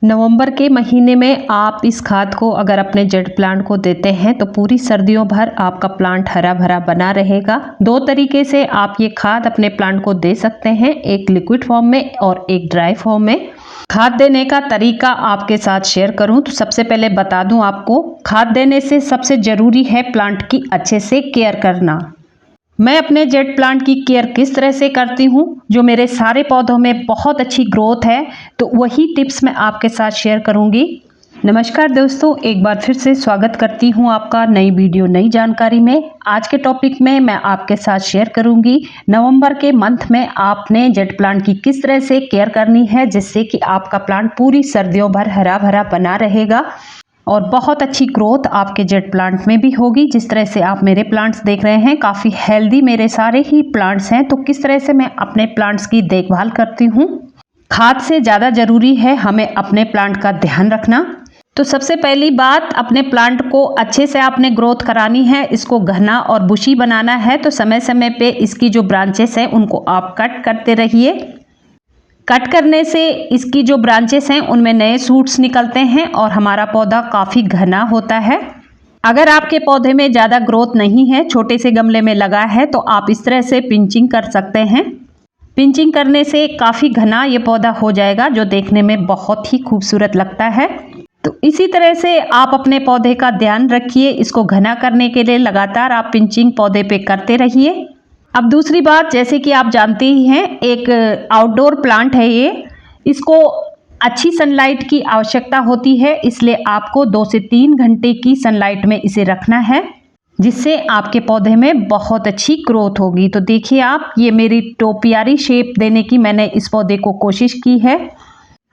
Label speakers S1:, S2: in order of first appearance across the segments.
S1: नवंबर के महीने में आप इस खाद को अगर अपने जेड प्लांट को देते हैं तो पूरी सर्दियों भर आपका प्लांट हरा भरा बना रहेगा। दो तरीके से आप ये खाद अपने प्लांट को दे सकते हैं, एक लिक्विड फॉर्म में और एक ड्राई फॉर्म में। खाद देने का तरीका आपके साथ शेयर करूं तो सबसे पहले बता दूं आपको, खाद देने से सबसे ज़रूरी है प्लांट की अच्छे से केयर करना। मैं अपने जेड प्लांट की केयर किस तरह से करती हूँ, जो मेरे सारे पौधों में बहुत अच्छी ग्रोथ है, तो वही टिप्स मैं आपके साथ शेयर करूँगी। नमस्कार दोस्तों, एक बार फिर से स्वागत करती हूँ आपका नई वीडियो नई जानकारी में। आज के टॉपिक में मैं आपके साथ शेयर करूँगी नवंबर के मंथ में आपने जेड प्लांट की किस तरह से केयर करनी है, जिससे कि आपका प्लांट पूरी सर्दियों भर हरा भरा बना रहेगा और बहुत अच्छी ग्रोथ आपके जेड प्लांट में भी होगी। जिस तरह से आप मेरे प्लांट्स देख रहे हैं, काफ़ी हेल्दी मेरे सारे ही प्लांट्स हैं। तो किस तरह से मैं अपने प्लांट्स की देखभाल करती हूँ, खाद से ज़्यादा ज़रूरी है हमें अपने प्लांट का ध्यान रखना। तो सबसे पहली बात, अपने प्लांट को अच्छे से आपने ग्रोथ करानी है, इसको घना और बुशी बनाना है। तो समय समय पे इसकी जो ब्रांचेस हैं उनको आप कट करते रहिए। कट करने से इसकी जो ब्रांचेस हैं उनमें नए शूट्स निकलते हैं और हमारा पौधा काफ़ी घना होता है। अगर आपके पौधे में ज़्यादा ग्रोथ नहीं है, छोटे से गमले में लगा है, तो आप इस तरह से पिंचिंग कर सकते हैं। पिंचिंग करने से काफ़ी घना ये पौधा हो जाएगा, जो देखने में बहुत ही खूबसूरत लगता है। तो इसी तरह से आप अपने पौधे का ध्यान रखिए। इसको घना करने के लिए लगातार आप पिंचिंग पौधे पे करते रहिए। अब दूसरी बात, जैसे कि आप जानते ही हैं, एक आउटडोर प्लांट है ये, इसको अच्छी सनलाइट की आवश्यकता होती है, इसलिए आपको 2 से 3 घंटे की सनलाइट में इसे रखना है, जिससे आपके पौधे में बहुत अच्छी ग्रोथ होगी। तो देखिए आप, ये मेरी टोपियारी शेप देने की मैंने इस पौधे को कोशिश की है।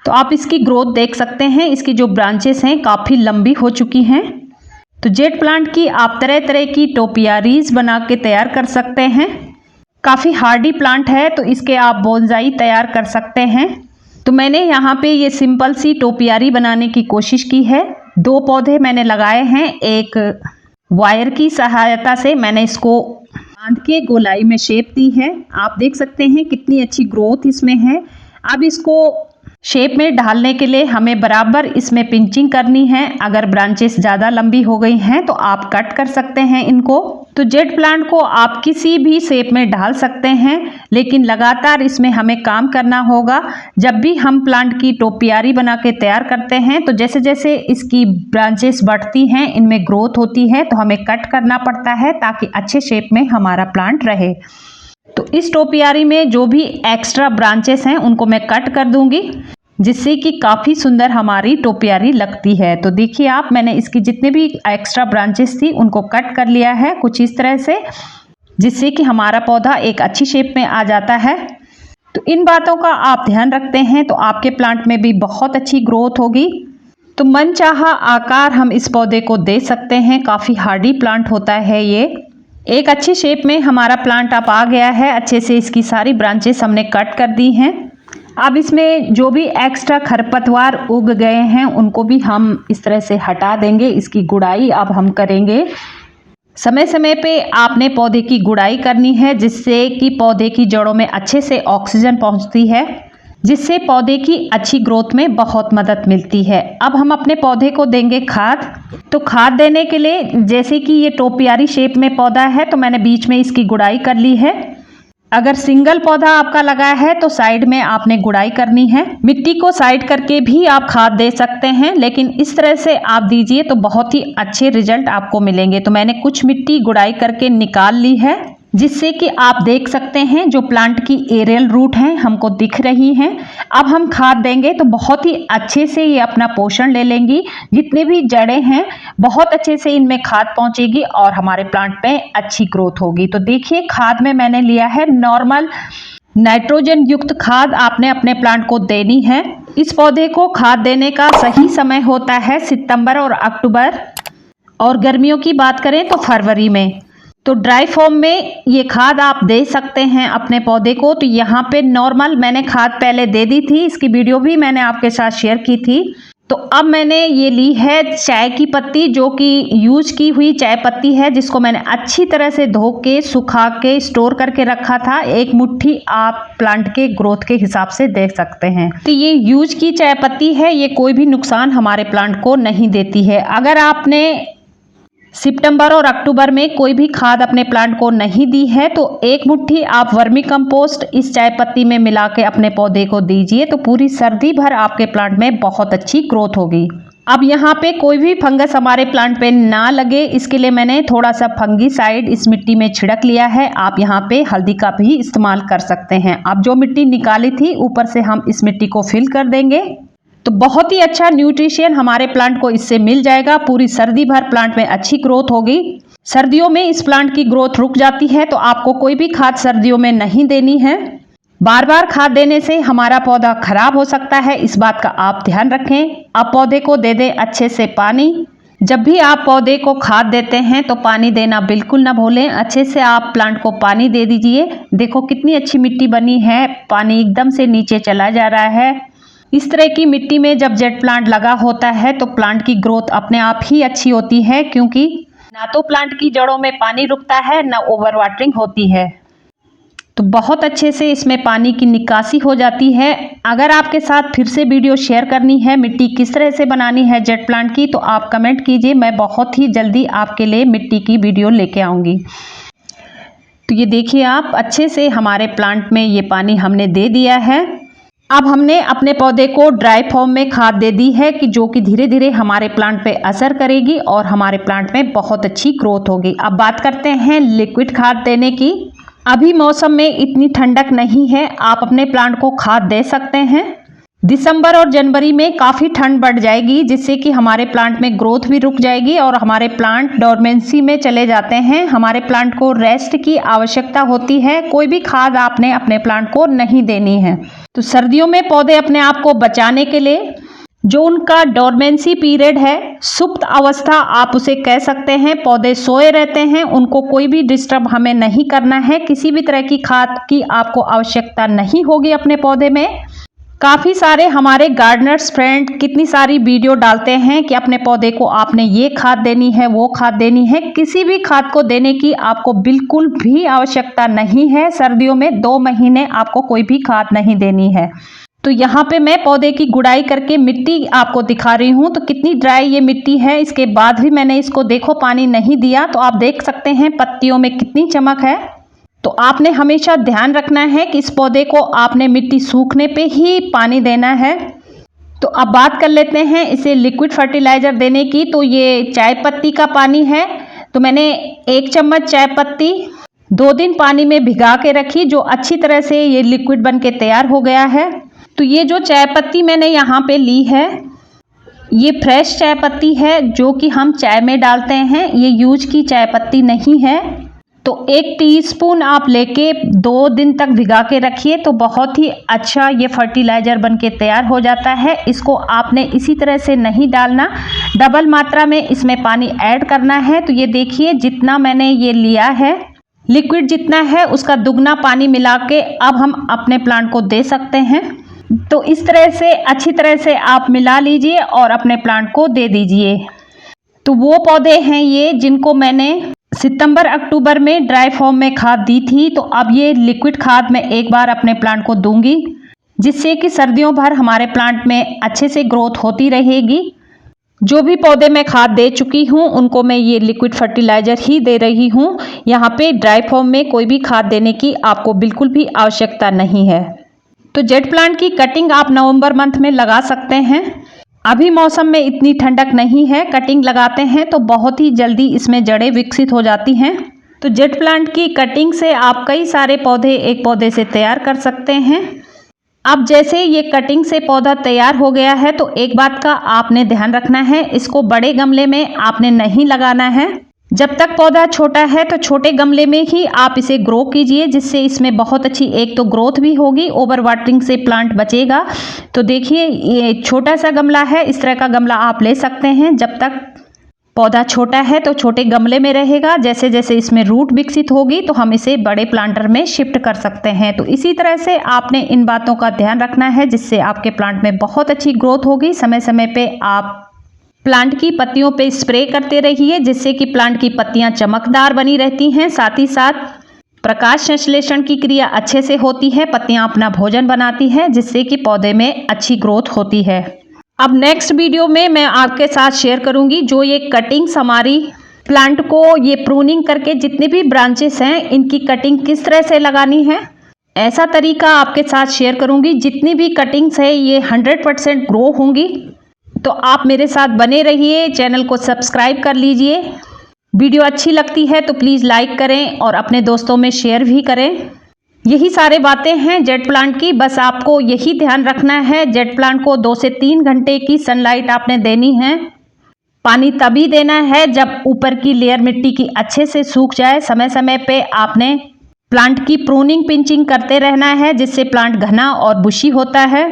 S1: तो आप इसकी ग्रोथ देख सकते हैं, इसकी जो ब्रांचेस हैं काफ़ी लंबी हो चुकी हैं। तो जेड प्लांट की आप तरह तरह की टोपियारीज बना के तैयार कर सकते हैं। काफ़ी हार्डी प्लांट है, तो इसके आप बोनसाई तैयार कर सकते हैं। तो मैंने यहाँ पे ये सिंपल सी टोपियारी बनाने की कोशिश की है। 2 पौधे मैंने लगाए हैं, एक वायर की सहायता से मैंने इसको बांध के गोलाई में शेप दी है। आप देख सकते हैं कितनी अच्छी ग्रोथ इसमें है। अब इसको शेप में ढालने के लिए हमें बराबर इसमें पिंचिंग करनी है। अगर ब्रांचेस ज़्यादा लंबी हो गई हैं तो आप कट कर सकते हैं इनको। तो जेड प्लांट को आप किसी भी शेप में ढाल सकते हैं, लेकिन लगातार इसमें हमें काम करना होगा। जब भी हम प्लांट की टोपियारी बना के तैयार करते हैं, तो जैसे जैसे इसकी ब्रांचेस बढ़ती हैं, इनमें ग्रोथ होती है, तो हमें कट करना पड़ता है ताकि अच्छे शेप में हमारा प्लांट रहे। तो इस टोपियारी में जो भी एक्स्ट्रा ब्रांचेस हैं उनको मैं कट कर दूंगी, जिससे कि काफ़ी सुंदर हमारी टोपियारी लगती है। तो देखिए आप, मैंने इसकी जितने भी एक्स्ट्रा ब्रांचेस थी उनको कट कर लिया है कुछ इस तरह से, जिससे कि हमारा पौधा एक अच्छी शेप में आ जाता है। तो इन बातों का आप ध्यान रखते हैं तो आपके प्लांट में भी बहुत अच्छी ग्रोथ होगी। तो मनचाहा आकार हम इस पौधे को दे सकते हैं। काफ़ी हार्डी प्लांट होता है ये। एक अच्छी शेप में हमारा प्लांट अब आ गया है। अच्छे से इसकी सारी ब्रांचेस हमने कट कर दी हैं। अब इसमें जो भी एक्स्ट्रा खरपतवार उग गए हैं उनको भी हम इस तरह से हटा देंगे। इसकी गुड़ाई अब हम करेंगे। समय समय पे आपने पौधे की गुड़ाई करनी है, जिससे कि पौधे की जड़ों में अच्छे से ऑक्सीजन पहुंचती है, जिससे पौधे की अच्छी ग्रोथ में बहुत मदद मिलती है। अब हम अपने पौधे को देंगे खाद। तो खाद देने के लिए, जैसे कि ये टोपियारी शेप में पौधा है, तो मैंने बीच में इसकी गुड़ाई कर ली है। अगर सिंगल पौधा आपका लगा है तो साइड में आपने गुड़ाई करनी है। मिट्टी को साइड करके भी आप खाद दे सकते हैं, लेकिन इस तरह से आप दीजिए तो बहुत ही अच्छे रिजल्ट आपको मिलेंगे। तो मैंने कुछ मिट्टी गुड़ाई करके निकाल ली है, जिससे कि आप देख सकते हैं जो प्लांट की एरियल रूट हैं हमको दिख रही हैं। अब हम खाद देंगे तो बहुत ही अच्छे से ये अपना पोषण ले लेंगी। जितने भी जड़ें हैं बहुत अच्छे से इनमें खाद पहुंचेगी और हमारे प्लांट में अच्छी ग्रोथ होगी। तो देखिए, खाद में मैंने लिया है नॉर्मल नाइट्रोजन युक्त खाद आपने अपने प्लांट को देनी है। इस पौधे को खाद देने का सही समय होता है सितंबर और अक्टूबर, और गर्मियों की बात करें तो फरवरी में। तो ड्राई फॉर्म में ये खाद आप दे सकते हैं अपने पौधे को। तो यहाँ पे नॉर्मल मैंने खाद पहले दे दी थी, इसकी वीडियो भी मैंने आपके साथ शेयर की थी। तो अब मैंने ये ली है चाय की पत्ती, जो कि यूज की हुई चाय पत्ती है, जिसको मैंने अच्छी तरह से धो के सुखा के स्टोर करके रखा था। एक मुट्ठी आप प्लांट के ग्रोथ के हिसाब से देख सकते हैं। तो ये यूज की चाय पत्ती है, ये कोई भी नुकसान हमारे प्लांट को नहीं देती है। अगर आपने सितंबर और अक्टूबर में कोई भी खाद अपने प्लांट को नहीं दी है तो एक मुट्ठी आप वर्मी कंपोस्ट इस चाय पत्ती में मिला के अपने पौधे को दीजिए, तो पूरी सर्दी भर आपके प्लांट में बहुत अच्छी ग्रोथ होगी। अब यहाँ पे कोई भी फंगस हमारे प्लांट पे ना लगे, इसके लिए मैंने थोड़ा सा फंगीसाइड इस मिट्टी में छिड़क लिया है। आप यहाँ पे हल्दी का भी इस्तेमाल कर सकते हैं। अब जो मिट्टी निकाली थी ऊपर से हम इस मिट्टी को फिल कर देंगे, तो बहुत ही अच्छा न्यूट्रिशन हमारे प्लांट को इससे मिल जाएगा। पूरी सर्दी भर प्लांट में अच्छी ग्रोथ होगी। सर्दियों में इस प्लांट की ग्रोथ रुक जाती है, तो आपको कोई भी खाद सर्दियों में नहीं देनी है। बार बार खाद देने से हमारा पौधा खराब हो सकता है, इस बात का आप ध्यान रखें। अब पौधे को दे दें अच्छे से पानी। जब भी आप पौधे को खाद देते हैं तो पानी देना बिल्कुल ना भूलें। अच्छे से आप प्लांट को पानी दे दीजिए। देखो कितनी अच्छी मिट्टी बनी है, पानी एकदम से नीचे चला जा रहा है। इस तरह की मिट्टी में जब जेट प्लांट लगा होता है तो प्लांट की ग्रोथ अपने आप ही अच्छी होती है, क्योंकि ना तो प्लांट की जड़ों में पानी रुकता है ना ओवर वाटरिंग होती है। तो बहुत अच्छे से इसमें पानी की निकासी हो जाती है। अगर आपके साथ फिर से वीडियो शेयर करनी है मिट्टी किस तरह से बनानी है जेट प्लांट की, तो आप कमेंट कीजिए, मैं बहुत ही जल्दी आपके लिए मिट्टी की वीडियो लेके आऊँगी। तो ये देखिए आप, अच्छे से हमारे प्लांट में ये पानी हमने दे दिया है। अब हमने अपने पौधे को ड्राई फॉर्म में खाद दे दी है कि जो कि धीरे धीरे हमारे प्लांट पे असर करेगी और हमारे प्लांट में बहुत अच्छी ग्रोथ होगी। अब बात करते हैं लिक्विड खाद देने की। अभी मौसम में इतनी ठंडक नहीं है, आप अपने प्लांट को खाद दे सकते हैं। दिसंबर और जनवरी में काफ़ी ठंड बढ़ जाएगी, जिससे कि हमारे प्लांट में ग्रोथ भी रुक जाएगी और हमारे प्लांट डोरमेंसी में चले जाते हैं। हमारे प्लांट को रेस्ट की आवश्यकता होती है। कोई भी खाद आपने अपने प्लांट को नहीं देनी है। तो सर्दियों में पौधे अपने आप को बचाने के लिए जो उनका डोरमेंसी पीरियड है, सुप्त अवस्था आप उसे कह सकते हैं, पौधे सोए रहते हैं, उनको कोई भी डिस्टर्ब हमें नहीं करना है। किसी भी तरह की खाद की आपको आवश्यकता नहीं होगी अपने पौधे में। काफ़ी सारे हमारे गार्डनर्स फ्रेंड कितनी सारी वीडियो डालते हैं कि अपने पौधे को आपने ये खाद देनी है, वो खाद देनी है। किसी भी खाद को देने की आपको बिल्कुल भी आवश्यकता नहीं है। सर्दियों में 2 महीने आपको कोई भी खाद नहीं देनी है। तो यहाँ पे मैं पौधे की गुड़ाई करके मिट्टी आपको दिखा रही हूँ। तो कितनी ड्राई ये मिट्टी है, इसके बाद भी मैंने इसको देखो पानी नहीं दिया। तो आप देख सकते हैं पत्तियों में कितनी चमक है। तो आपने हमेशा ध्यान रखना है कि इस पौधे को आपने मिट्टी सूखने पे ही पानी देना है। तो अब बात कर लेते हैं इसे लिक्विड फर्टिलाइज़र देने की। तो ये चाय पत्ती का पानी है। तो मैंने 1 चम्मच चाय पत्ती 2 दिन पानी में भिगा के रखी, जो अच्छी तरह से ये लिक्विड बन के तैयार हो गया है। तो ये जो चाय पत्ती मैंने यहाँ पे ली है, ये फ्रेश चाय पत्ती है जो कि हम चाय में डालते हैं। ये यूज की चाय पत्ती नहीं है। तो 1 टीस्पून आप लेके 2 दिन तक भिगा के रखिए, तो बहुत ही अच्छा ये फर्टिलाइज़र बन के तैयार हो जाता है। इसको आपने इसी तरह से नहीं डालना, डबल मात्रा में इसमें पानी ऐड करना है। तो ये देखिए जितना मैंने ये लिया है, लिक्विड जितना है उसका दुगना पानी मिला के अब हम अपने प्लांट को दे सकते हैं। तो इस तरह से अच्छी तरह से आप मिला लीजिए और अपने प्लांट को दे दीजिए। तो वो पौधे हैं ये जिनको मैंने सितंबर अक्टूबर में ड्राई फॉर्म में खाद दी थी। तो अब ये लिक्विड खाद मैं एक बार अपने प्लांट को दूंगी, जिससे कि सर्दियों भर हमारे प्लांट में अच्छे से ग्रोथ होती रहेगी। जो भी पौधे मैं खाद दे चुकी हूँ उनको मैं ये लिक्विड फर्टिलाइज़र ही दे रही हूँ। यहाँ पे ड्राई फॉर्म में कोई भी खाद देने की आपको बिल्कुल भी आवश्यकता नहीं है। तो जेट प्लांट की कटिंग आप नवंबर मंथ में लगा सकते हैं। अभी मौसम में इतनी ठंडक नहीं है, कटिंग लगाते हैं तो बहुत ही जल्दी इसमें जड़ें विकसित हो जाती हैं। तो जेट प्लांट की कटिंग से आप कई सारे पौधे एक पौधे से तैयार कर सकते हैं। अब जैसे ये कटिंग से पौधा तैयार हो गया है, तो एक बात का आपने ध्यान रखना है, इसको बड़े गमले में आपने नहीं लगाना है। जब तक पौधा छोटा है तो छोटे गमले में ही आप इसे ग्रो कीजिए, जिससे इसमें बहुत अच्छी एक तो ग्रोथ भी होगी, ओवर वाटरिंग से प्लांट बचेगा। तो देखिए ये छोटा सा गमला है, इस तरह का गमला आप ले सकते हैं। जब तक पौधा छोटा है तो छोटे गमले में रहेगा, जैसे जैसे इसमें रूट विकसित होगी तो हम इसे बड़े प्लांटर में शिफ्ट कर सकते हैं। तो इसी तरह से आपने इन बातों का ध्यान रखना है जिससे आपके प्लांट में बहुत अच्छी ग्रोथ होगी। समय समय पे आप प्लांट की पत्तियों पे स्प्रे करते रहिए जिससे कि प्लांट की पत्तियां चमकदार बनी रहती हैं। साथ ही साथ प्रकाश संश्लेषण की क्रिया अच्छे से होती है, पत्तियां अपना भोजन बनाती हैं जिससे कि पौधे में अच्छी ग्रोथ होती है। अब नेक्स्ट वीडियो में मैं आपके साथ शेयर करूंगी जो ये कटिंग्स हमारी प्लांट को ये प्रूनिंग करके जितने भी ब्रांचेस हैं इनकी कटिंग किस तरह से लगानी है, ऐसा तरीका आपके साथ शेयर करूंगी। जितनी भी कटिंग्स है ये 100% ग्रो होंगी। तो आप मेरे साथ बने रहिए, चैनल को सब्सक्राइब कर लीजिए। वीडियो अच्छी लगती है तो प्लीज़ लाइक करें और अपने दोस्तों में शेयर भी करें। यही सारे बातें हैं जेट प्लांट की, बस आपको यही ध्यान रखना है। जेट प्लांट को 2 से 3 घंटे की सनलाइट आपने देनी है। पानी तभी देना है जब ऊपर की लेयर मिट्टी की अच्छे से सूख जाए। समय समय पे आपने प्लांट की प्रूनिंग पिंचिंग करते रहना है जिससे प्लांट घना और बुशी होता है।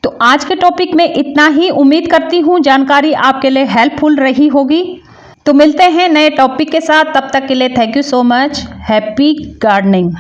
S1: तो आज के टॉपिक में इतना ही। उम्मीद करती हूँ जानकारी आपके लिए हेल्पफुल रही होगी। तो मिलते हैं नए टॉपिक के साथ, तब तक के लिए thank you so much. Happy gardening.